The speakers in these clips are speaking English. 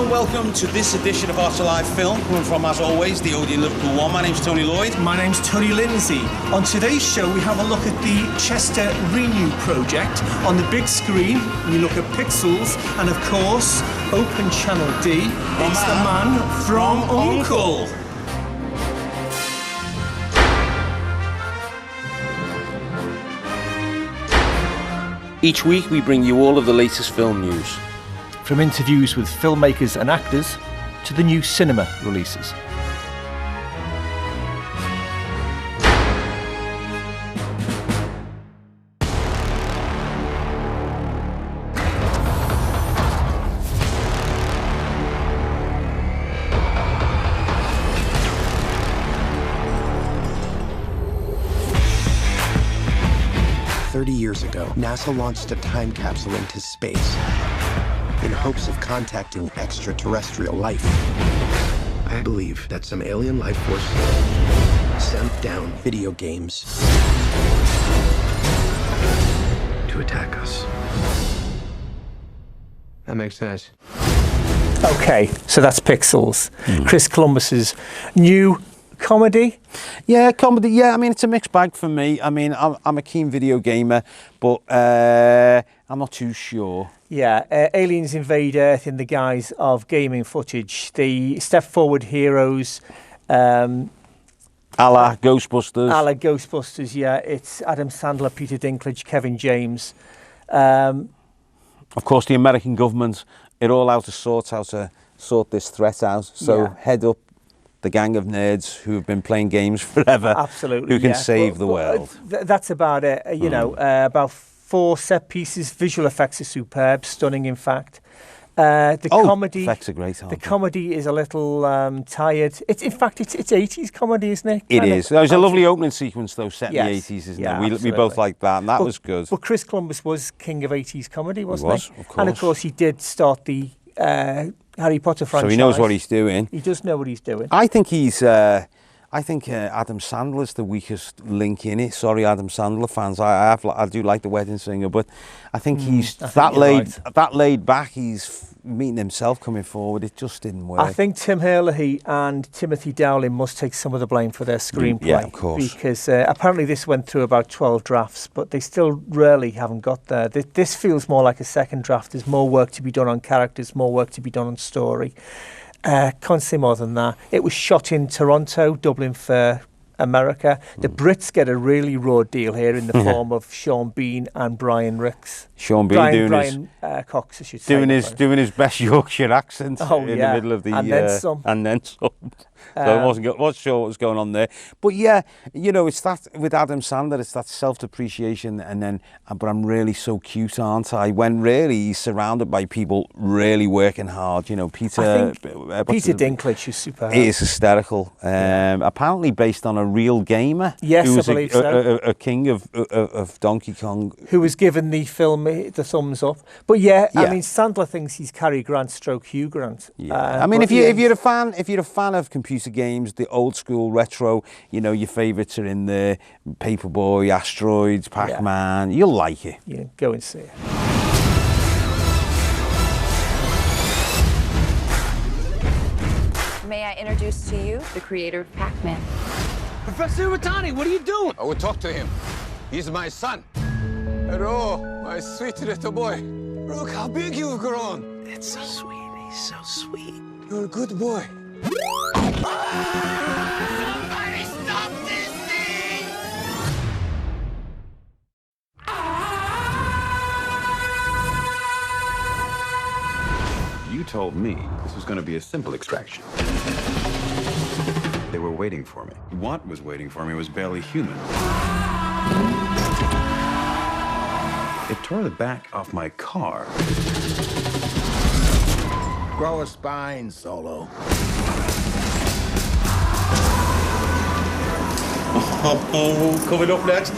and welcome to this edition of Arts Alive Film, coming from, as always, the Odeon Liverpool One. My name's Tony Lloyd. My name's Tony Lindsay. On today's show, we have a look at the Chester Renew project. On the big screen, we look at Pixels, and of course, Open Channel D. It's the man from U.N.C.L.E. Each week, we bring you all of the latest film news. From interviews with filmmakers and actors to the new cinema releases. Years ago, NASA launched a time capsule into space in hopes of contacting extraterrestrial life. I believe that some alien life force sent down video games to attack us. That makes sense. Okay, so that's Pixels. Chris Columbus's new comedy? Yeah, comedy. Yeah, I mean, it's a mixed bag for me. I mean, I'm a keen video gamer, but I'm not too sure. Yeah, aliens invade Earth in the guise of gaming footage. The step-forward heroes... a la Ghostbusters. A la Ghostbusters, yeah. It's Adam Sandler, Peter Dinklage, Kevin James. Of course, the American government, it all out to sort this threat out. So yeah. Head up the gang of nerds who have been playing games forever. Absolutely, who can save the world. That's about it. You know, about 4 set pieces. Visual effects are superb, stunning, in fact. The comedy. Effects are great. The comedy is a little tired. It's 80s comedy, isn't it? It is. There was a lovely opening sequence though, set in the 80s, isn't yeah, it? We both liked that, and that was good. But Chris Columbus was king of 80s comedy, wasn't he? He was, of course. And of course, he did start the Harry Potter franchise. So he knows what he's doing. He does know what he's doing. I think Adam Sandler's the weakest link in it. Sorry, Adam Sandler fans. I do like The Wedding Singer, but I think he's that laid back. He's meeting himself coming forward. It just didn't work. I think Tim Herlihy and Timothy Dowling must take some of the blame for their screenplay. Yeah, of course. Because apparently this went through about 12 drafts, but they still really haven't got there. This feels more like a second draft. There's more work to be done on characters, more work to be done on story. Can't say more than that. It was shot in Toronto, Dublin for America. The Brits get a really raw deal here in the form of Sean Bean and Brian Ricks. Sean Bean Brian Cox, I should say. Doing his best Yorkshire accent in the middle of the... And then some. And then some. So I wasn't sure what was going on there. But yeah, you know, it's that, with Adam Sandler, it's that self-depreciation and then, but I'm really so cute, aren't I? When really he's surrounded by people really working hard. You know, Peter Dinklage is superb. He is hysterical. Apparently based on a real gamer. Yes, who was I believe so. A king of Donkey Kong. Who was given the film the thumbs up. But yeah, I mean, Sandler thinks he's Cary Grant stroke Hugh Grant. Yeah. I mean, if you're a fan of computer games, the old school retro, you know, your favourites are in there, Paperboy, Asteroids, Pac-Man, you'll like it. Yeah, go and see it. May I introduce to you the creator of Pac-Man? Professor Iwatani, what are you doing? I will talk to him. He's my son. Hello, my sweet little boy. Look how big you've grown. It's so sweet. He's so sweet. You're a good boy. Somebody stop this thing! You told me this was going to be a simple extraction. They were waiting for me. What was waiting for me was barely human. It tore the back off my car. Grow a spine, Solo. Coming up next,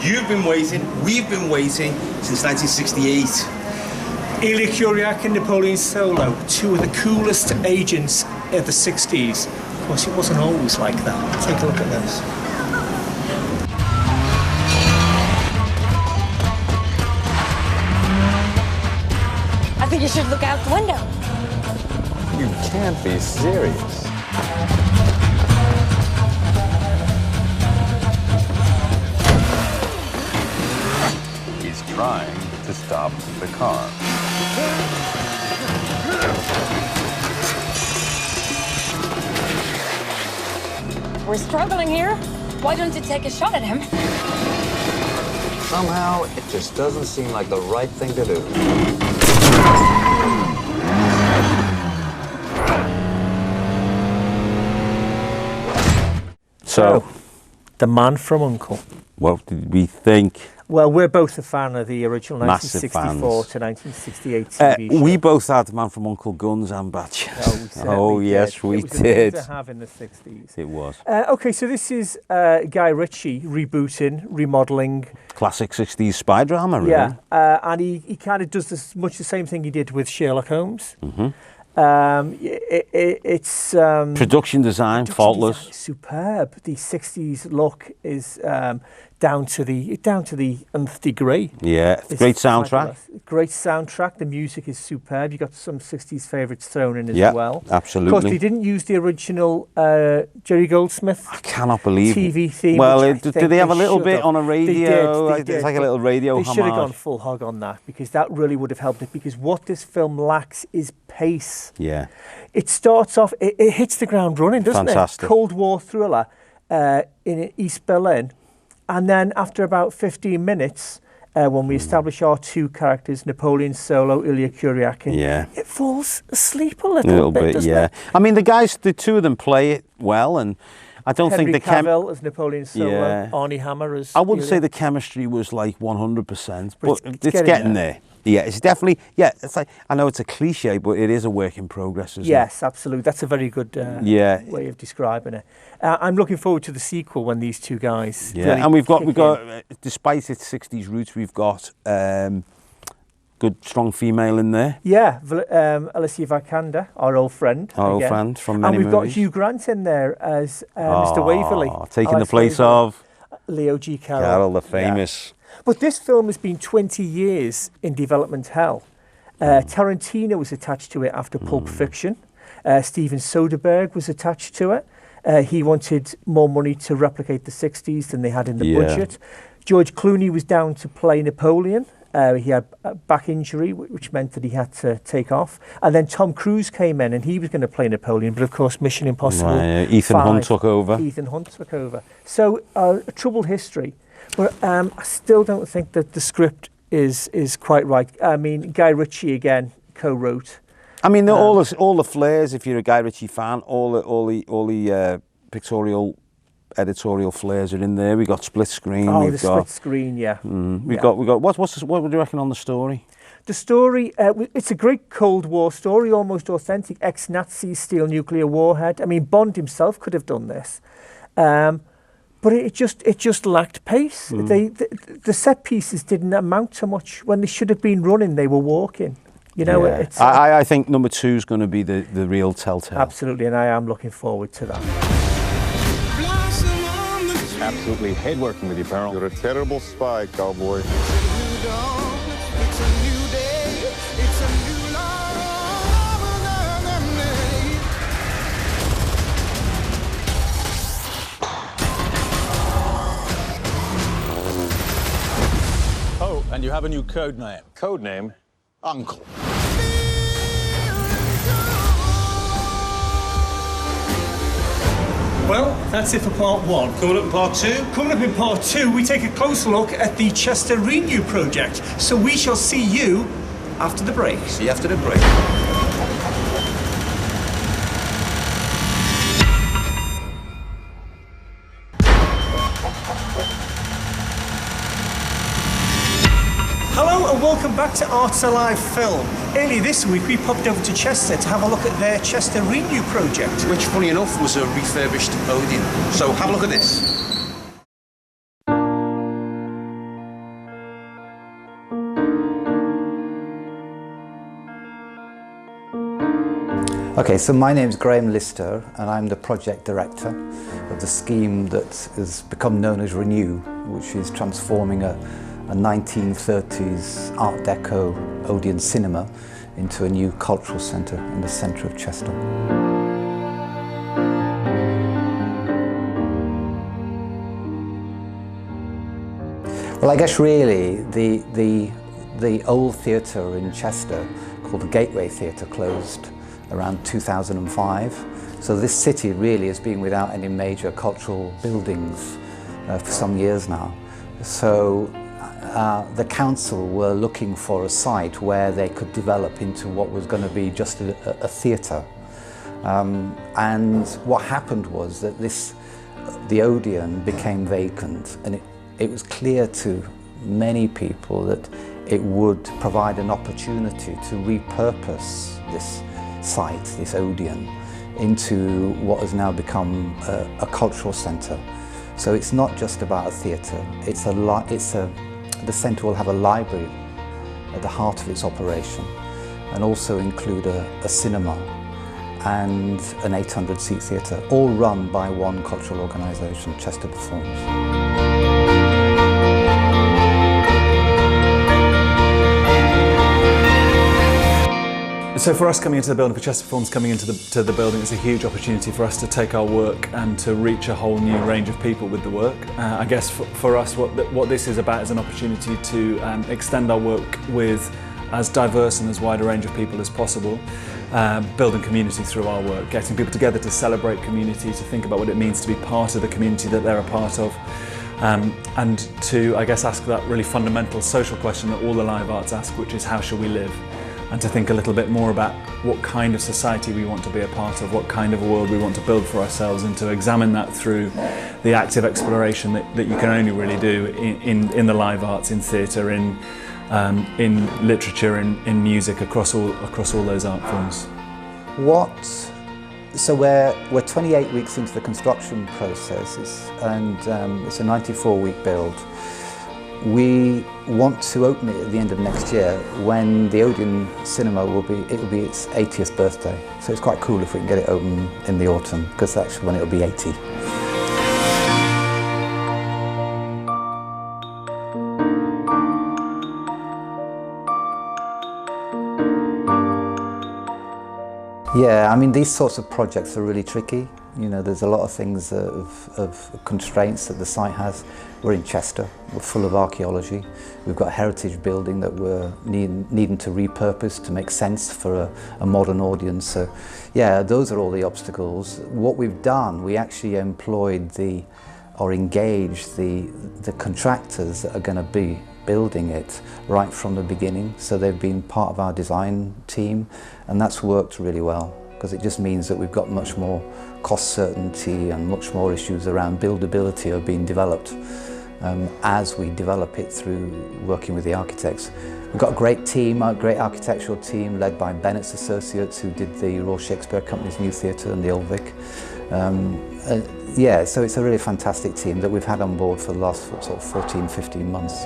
you've been waiting, we've been waiting since 1968. Elia Kuryak and Napoleon Solo, two of the coolest agents of the 60s. Of course, it wasn't always like that. Take a look at this. I think you should look out the window. You can't be serious. He's trying to stop the car. We're struggling here. Why don't you take a shot at him? Somehow, it just doesn't seem like the right thing to do. So, The Man from U.N.C.L.E. what did we think? Well, we're both a fan of the original Massive 1964 fans. to 1968 TV show. We both had Man from U.N.C.L.E. guns and badges. Oh, yes, we it was did. a thing to have in the 60s. It was. Okay, so this is Guy Ritchie rebooting, remodelling. Classic 60s spy drama, really. Yeah, and he kind of does much the same thing he did with Sherlock Holmes. Mm-hmm. It's production design, faultless. Design is superb. The 60s look is down to the nth degree. Yeah, great soundtrack. Fabulous. Great soundtrack. The music is superb. You got some 60s favourites thrown in as well. Absolutely. Of course, they didn't use the original Jerry Goldsmith. I cannot believe TV theme. Well, did they have a little bit on a radio? They did. It's like a little radio They homage. should have gone full hog on that, because that really would have helped it. Because what this film lacks is pace. Yeah. It starts off. It hits the ground running, doesn't Fantastic. it? Cold War thriller in East Berlin. And then after about 15 minutes, when we establish our two characters, Napoleon Solo, Ilya Kuryakin, it falls asleep a little bit, doesn't it? I mean, the two of them play it well, and I don't Henry think the Cavill as Napoleon Solo, Arnie Hammer as... I wouldn't say the chemistry was like 100%, but it's getting there. Yeah, it's definitely, it's like, I know it's a cliche, but it is a work in progress, isn't it? Yes, absolutely. That's a very good way of describing it. I'm looking forward to the sequel when these two guys really and we've got, in. despite its 60s roots, we've got good, strong female in there. Yeah, Alicia Vikander, our old friend. Old friend from many movies. And we've got Hugh Grant in there as Mr. Waverley. Taking the place of Leo G. Carroll. Carroll, the famous. Yeah. But this film has been 20 years in development hell. Tarantino was attached to it after Pulp Fiction. Steven Soderbergh was attached to it. He wanted more money to replicate the 60s than they had in the budget. George Clooney was down to play Napoleon. He had a back injury, which meant that he had to take off. And then Tom Cruise came in, and he was going to play Napoleon. But of course, Mission Impossible. Ethan Hunt took over. Ethan Hunt took over. So a troubled history. But I still don't think that the script is quite right. I mean, Guy Ritchie again co-wrote. I mean, all the flares. If you're a Guy Ritchie fan, all the pictorial, editorial flares are in there. We got split screen. Oh, the split screen, yeah. We've got. What would you reckon on the story? The story, it's a great Cold War story, almost authentic. Ex-Nazis steal nuclear warhead. I mean, Bond himself could have done this. But it just lacked pace. The set pieces didn't amount to much. When they should have been running, they were walking. You know, it's. I think number 2 is going to be the real telltale. Absolutely, and I am looking forward to that. Absolutely hate working with you, Pearl. You're a terrible spy, cowboy. Oh, and you have a new code name. Code name? Uncle. Well, that's it for part 1. Coming up in part 2? Coming up in part 2, we take a closer look at the Chester Renew project. So we shall see you after the break. See you after the break. Hello and welcome back to Arts Alive Film. Earlier this week we popped over to Chester to have a look at their Chester Renew project. Which, funny enough, was a refurbished Odeon. So have a look at this. Okay, so my name's Graham Lister and I'm the project director of the scheme that has become known as Renew, which is transforming a 1930s Art Deco Odeon cinema into a new cultural centre in the centre of Chester. Well, I guess really the old theatre in Chester, called the Gateway Theatre, closed around 2005. So this city really has been without any major cultural buildings for some years now. So the council were looking for a site where they could develop into what was going to be just a theatre. And what happened was that the Odeon became vacant, and it was clear to many people that it would provide an opportunity to repurpose this site, this Odeon, into what has now become a cultural centre. So it's not just about a theatre, the centre will have a library at the heart of its operation, and also include a cinema and an 800-seat theatre, all run by one cultural organisation, Chester Performs. So for us coming into the building, for Chester Performs coming into the building, it's a huge opportunity for us to take our work and to reach a whole new range of people with the work. I guess for us what this is about is an opportunity to extend our work with as diverse and as wide a range of people as possible, building community through our work, getting people together to celebrate community, to think about what it means to be part of the community that they're a part of, and to, I guess, ask that really fundamental social question that all the live arts ask, which is how shall we live? And to think a little bit more about what kind of society we want to be a part of, what kind of a world we want to build for ourselves, and to examine that through the active exploration that you can only really do in the live arts, in theatre, in literature, in music, across all those art forms. So we're 28 weeks into the construction process, and it's a 94-week build. We want to open it at the end of next year, when the Odeon Cinema will be its 80th birthday. So it's quite cool if we can get it open in the autumn, because that's when it'll be 80. Yeah, I mean, these sorts of projects are really tricky. You know, there's a lot of things of constraints that the site has. We're in Chester, we're full of archaeology. We've got a heritage building that we're needing to repurpose to make sense for a modern audience. So, yeah, those are all the obstacles. What we've done, we actually engaged the contractors that are going to be building it right from the beginning. So they've been part of our design team, and that's worked really well, because it just means that we've got much more cost certainty and much more issues around buildability are being developed as we develop it through working with the architects. We've got a great team, a great architectural team led by Bennett's Associates, who did the Royal Shakespeare Company's new theatre and the Old Vic. Yeah, so it's a really fantastic team that we've had on board for the last sort of 14, 15 months.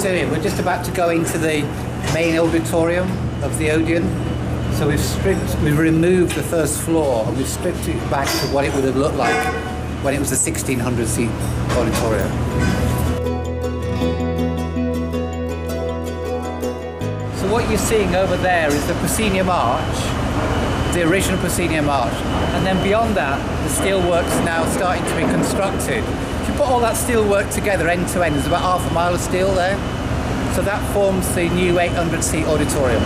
We're just about to go into the main auditorium of the Odeon. So we've removed the first floor, and we've stripped it back to what it would have looked like when it was a 1,600-seat auditorium. So what you're seeing over there is the proscenium arch, the original proscenium arch, and then beyond that, the steelwork's now starting to be constructed. If you put all that steelwork together end to end, there's about half a mile of steel there. So that forms the new 800-seat auditorium.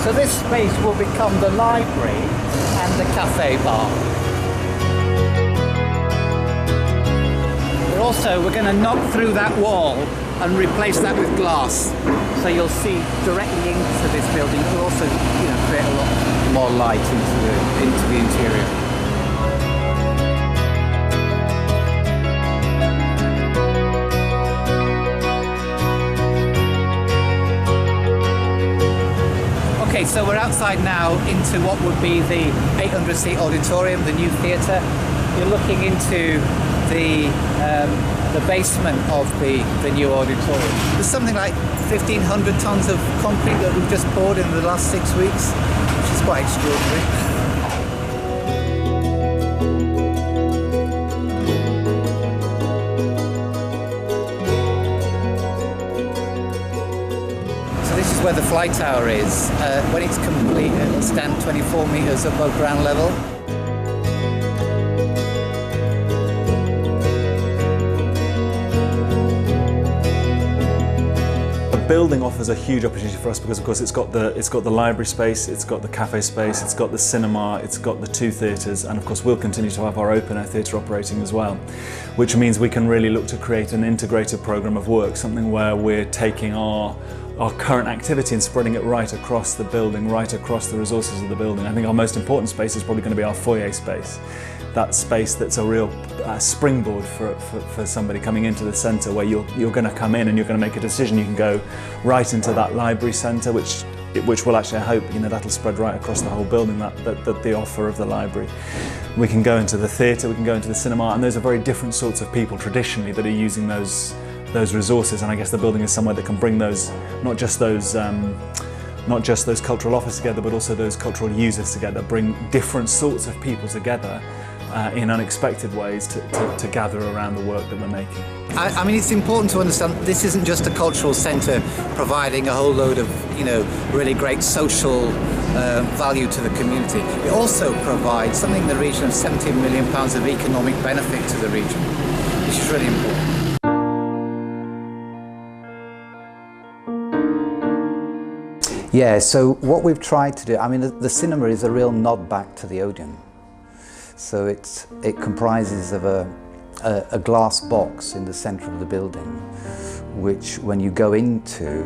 So this space will become the library and the cafe bar. We're going to knock through that wall and replace that with glass. So you'll see directly into this building. It will also, create a lot more light into the interior. Okay, so we're outside now into what would be the 800-seat auditorium, the new theatre. You're looking into the basement of the new auditorium. There's something like 1,500 tons of concrete that we've just poured in the last 6 weeks, which is quite extraordinary. This is where the flight tower is. When it's complete, it'll stand 24 metres above ground level. The building offers a huge opportunity for us because, of course, it's got the library space, it's got the cafe space, it's got the cinema, it's got the 2 theatres, and of course we'll continue to have our open-air theatre operating as well, which means we can really look to create an integrated programme of work, something where we're taking our current activity and spreading it right across the building, right across the resources of the building. I think our most important space is probably going to be our foyer space. That space that's a real springboard for somebody coming into the centre, where you're going to come in and you're going to make a decision. You can go right into that library centre, which will actually, I hope, that'll spread right across the whole building, that the offer of the library. We can go into the theatre, we can go into the cinema, and those are very different sorts of people traditionally that are using those resources, and I guess the building is somewhere that can bring those, not just those cultural offers together, but also those cultural users together, bring different sorts of people together in unexpected ways to gather around the work that we're making. I mean, it's important to understand this isn't just a cultural centre providing a whole load of, really great social value to the community. It also provides something in the region of £17 million of economic benefit to the region, which is really important. Yeah, so what we've tried to do, I mean, the cinema is a real nod back to the Odeon. So it comprises of a glass box in the centre of the building, which when you go into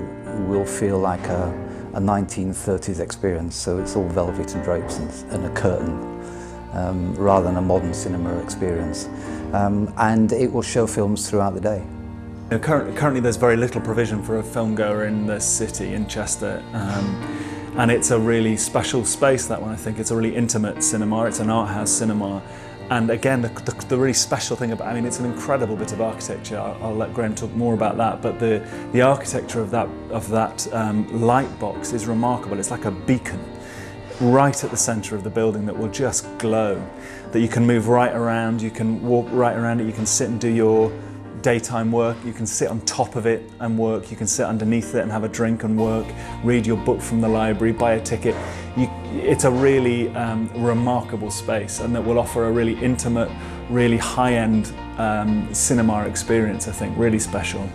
will feel like a 1930s experience. So it's all velvet and drapes and a curtain, rather than a modern cinema experience. And it will show films throughout the day. Currently there's very little provision for a film goer in the city, in Chester, and it's a really special space, that one. I think it's a really intimate cinema, it's an art house cinema, and again the really special thing about, I mean, it's an incredible bit of architecture. I'll let Graham talk more about that, but the architecture of that light box is remarkable. It's like a beacon right at the centre of the building that will just glow, that you can move right around, you can walk right around it, you can sit and do your daytime work, you can sit on top of it and work, you can sit underneath it and have a drink and work, read your book from the library, buy a ticket. It's a really remarkable space, and that will offer a really intimate, really high-end cinema experience, I think, really special.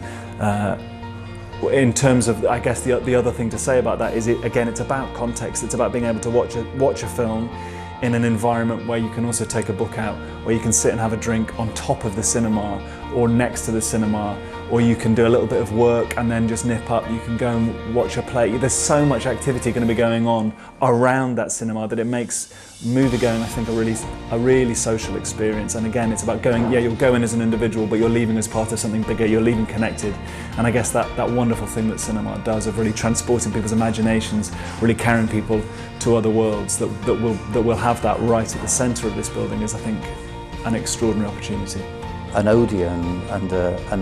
In terms of, I guess, the other thing to say about that is, it's about context. It's about being able to watch a film in an environment where you can also take a book out, where you can sit and have a drink on top of the cinema or next to the cinema, or you can do a little bit of work and then just nip up, you can go and watch a play. There's so much activity going to be going on around that cinema that it makes movie-going, I think, a really social experience. And again, it's about going, you'll go in as an individual, but you're leaving as part of something bigger, you're leaving connected. And I guess that wonderful thing that cinema does of really transporting people's imaginations, really carrying people to other worlds, that will have that right at the centre of this building is, I think, an extraordinary opportunity. An Odeon and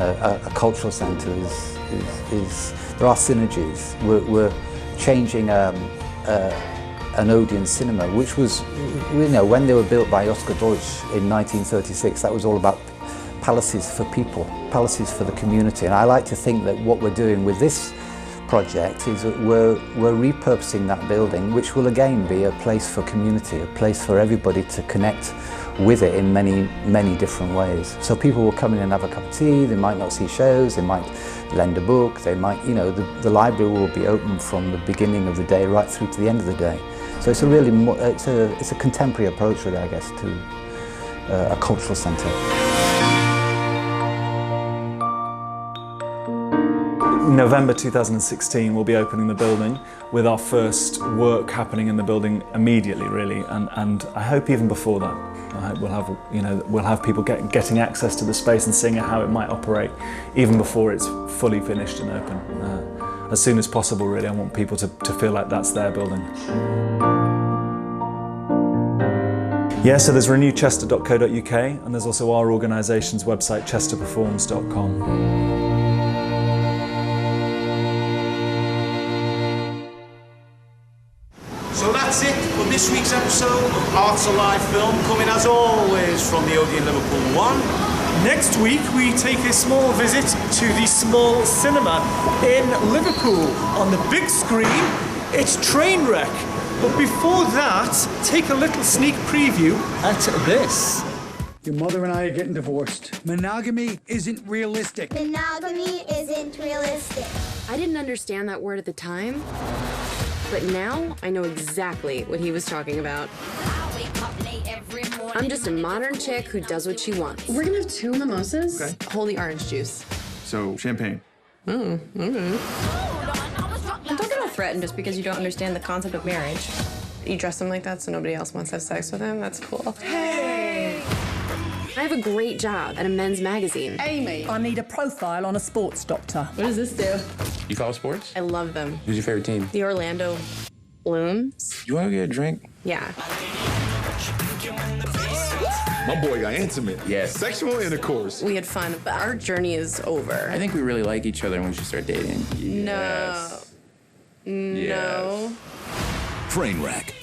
a cultural centre is there are synergies. We're changing an Odeon cinema, which was, when they were built by Oscar Deutsch in 1936, that was all about palaces for people, palaces for the community. And I like to think that what we're doing with this project is that we're repurposing that building, which will again be a place for community, a place for everybody to connect with it in many different ways. So people will come in and have a cup of tea, they might not see shows, they might lend a book, they might, the library will be open from the beginning of the day right through to the end of the day. So it's a really, it's a contemporary approach, really, I guess, to a cultural centre. November 2016 we'll be opening the building, with our first work happening in the building immediately, really, and I hope even before that. I hope we'll have people getting access to the space and seeing how it might operate even before it's fully finished and open. As soon as possible, really. I want people to feel like that's their building. Yeah, so there's renewchester.co.uk, and there's also our organisation's website, chesterperforms.com. So that's it for Arts Alive film coming as always from the Odeon Liverpool One. Next week we take a small visit to the small cinema in Liverpool. On the big screen, it's Trainwreck. But before that, take a little sneak preview at this. Your mother and I are getting divorced. Monogamy isn't realistic. Monogamy isn't realistic. I didn't understand that word at the time, but now I know exactly what he was talking about. I'm just a modern chick who does what she wants. We're gonna have 2 mimosas. Okay. Holy orange juice. So, champagne. Oh, okay. And don't get all threatened just because you don't understand the concept of marriage. You dress him like that so nobody else wants to have sex with him? That's cool. Hey! I have a great job at a men's magazine. Amy, I need a profile on a sports doctor. What does this do? You follow sports? I love them. Who's your favorite team? The Orlando Blooms. You want to get a drink? Yeah. My boy got intimate. Yes. Sexual intercourse. We had fun, but our journey is over. I think we really like each other and we should start dating. No. Yes. No. Trainwreck,